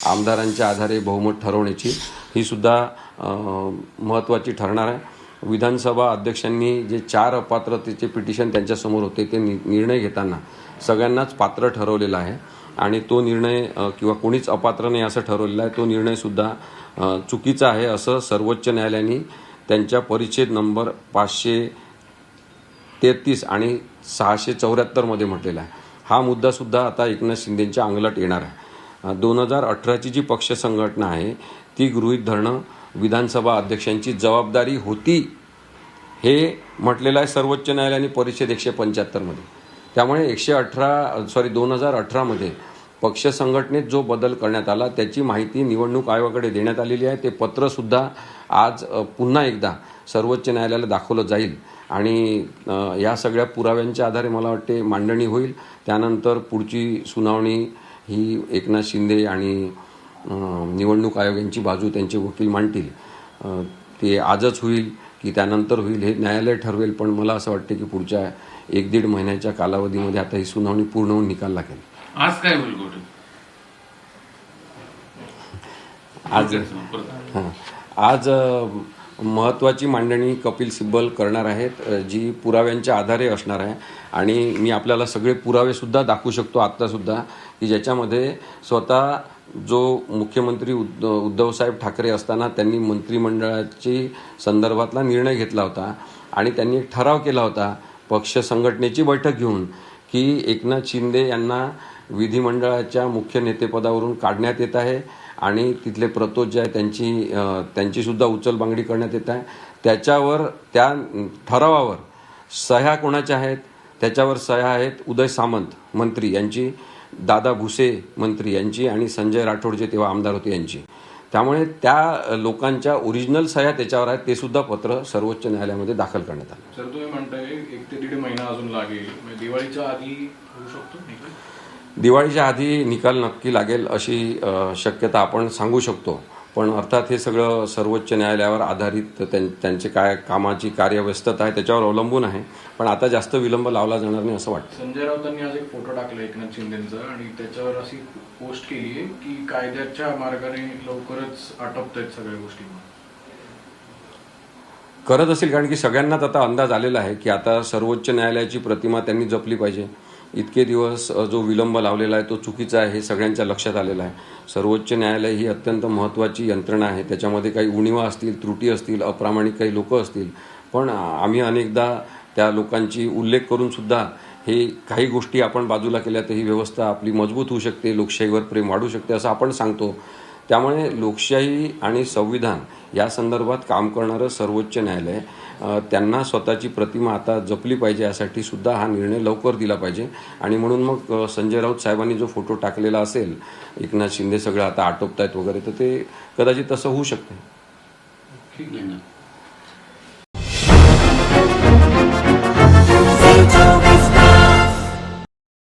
आमदारांच्या आधारे बहुमत ठरवण्याची ही सुद्धा महत्त्वाची ठरणार आहे. विधानसभा अध्यक्षांनी जे 4 अपात्रतेचे पिटिशन त्यांच्यासमोर होते ते निर्णय घेताना सगळ्यांनाच पात्र ठरवलेला आहे आणि तो निर्णय किंवा कोणीच अपात्र नाही असं ठरवलेला आहे. तो निर्णयसुद्धा चुकीचा आहे असं सर्वोच्च न्यायालयाने त्यांच्या परिच्छेद नंबर 533 आणि 674 मध्ये म्हटलेला आहे. हा मुद्दासुद्धा आता एकनाथ शिंदेंच्या अंगलट येणार आहे. 2018ची जी पक्ष संघटना आहे ती गृहीत धरणं विधानसभा अध्यक्षांची जबाबदारी होती हे म्हटलेलं आहे सर्वोच्च न्यायालयाने परिच्छेद 175 मध्ये. त्यामुळे 2018 मध्ये पक्ष संघटनेत जो बदल करण्यात आला त्याची माहिती निवडणूक आयोगाकडे देण्यात आलेली आहे. ते पत्रसुद्धा आज पुन्हा एकदा सर्वोच्च न्यायालयाला दाखवलं जाईल आणि या सगळ्या पुराव्यांच्या आधारे मला वाटते मांडणी होईल. त्यानंतर पुढची सुनावणी ही एकनाथ शिंदे आणि निवडणूक आयोग यांची बाजू त्यांचे वकील मांडतील. ते आजच होईल की त्यानंतर होईल हे न्यायालय ठरवेल. पण मला असं वाटतं की पुढच्या 1-1.5 महिन्याच्या कालावधीमध्ये आता ही सुनावणी पूर्ण होऊन निकाल लागेल. आज काय होईल कोर्टात? आज महत्त्वाची मांडणी कपिल सिब्बल करणार आहेत जी पुराव्यांच्या आधारे असणार आहे आणि मी आपल्याला सगळे पुरावेसुद्धा दाखवू शकतो आत्तासुद्धा की ज्याच्यामध्ये स्वतः जो मुख्यमंत्री उद्धवसाहेब ठाकरे असताना त्यांनी मंत्रिमंडळाची संदर्भातला निर्णय घेतला होता आणि त्यांनी एक ठराव केला होता पक्ष संघटनेची बैठक घेऊन की एकनाथ शिंदे यांना विधिमंडळाच्या मुख्य नेतेपदावरून काढण्यात येत आहे आणि तिथले प्रतोद जे आहे त्यांची सुद्धा उचलबांगडी करण्यात येत आहे. त्याच्यावर त्या ठरावावर सह्या कोणाच्या आहेत? त्याच्यावर सह्या आहेत उदय सामंत मंत्री यांची, दादा भुसे मंत्री यांची आणि संजय राठोड जे तेव्हा आमदार होते यांची. त्यामुळे त्या लोकांच्या ओरिजिनल सह्या त्याच्यावर आहेत. ते सुद्धा पत्र सर्वोच्च न्यायालयामध्ये दाखल करण्यात आलं. सर तुम्ही म्हणताय 1 ते 1.5 महिना अजून लागेल, दिवाळीच्या आधी होऊ शकतो? दिवाळीच्या आधी निकाल नक्की लागेल अशी शक्यता आपण सांगू शकतो. पण अर्थात हे सगळं सर्वोच्च न्यायालयावर आधारित त्यांचे काय कामाची कार्यव्यस्तता आहे त्याच्यावर अवलंबून आहे. पण आता जास्त विलंब लावला जाणार नाही असं वाटतं. संजय राऊतांनी आज एक फोटो टाकला एकनाथ शिंदेचा आणि त्याच्यावर अशी पोस्ट केली आहे की कायद्याच्या मार्गाने लवकरच आटोपतायत सगळ्या गोष्टी. करत असेल कारण की सगळ्यांनाच आता अंदाज आलेला आहे की आता सर्वोच्च न्यायालयाची प्रतिमा त्यांनी जपली पाहिजे. इतके दिवस जो विलंब लावलेला आहे तो चुकीचा आहे हे सगळ्यांच्या लक्षात आलेलं आहे. सर्वोच्च न्यायालय ही अत्यंत महत्त्वाची यंत्रणा आहे. त्याच्यामध्ये काही उणिवा असतील, त्रुटी असतील, अप्रामाणिक काही लोक असतील. पण आम्ही अनेकदा त्या लोकांची उल्लेख करून सुद्धा हे काही गोष्टी आपण बाजूला केल्या तर ही व्यवस्था आपली मजबूत होऊ शकते, लोकशाहीवर प्रेम वाढू शकते असं आपण सांगतो. त्यामुळे लोकशाही आणि संविधान या संदर्भात काम करणारं सर्वोच्च न्यायालय त्यांना स्वतःची प्रतिमा आता जपली पाहिजे यासाठी सुद्धा हा निर्णय लवकर दिला पाहिजे. आणि म्हणून मग संजय राऊत साहेबांनी जो फोटो टाकलेला असेल एकनाथ शिंदे सगळं आता आटोपतायत वगैरे तर ते कदाचित तसं होऊ शकते. ठीक आहे ना.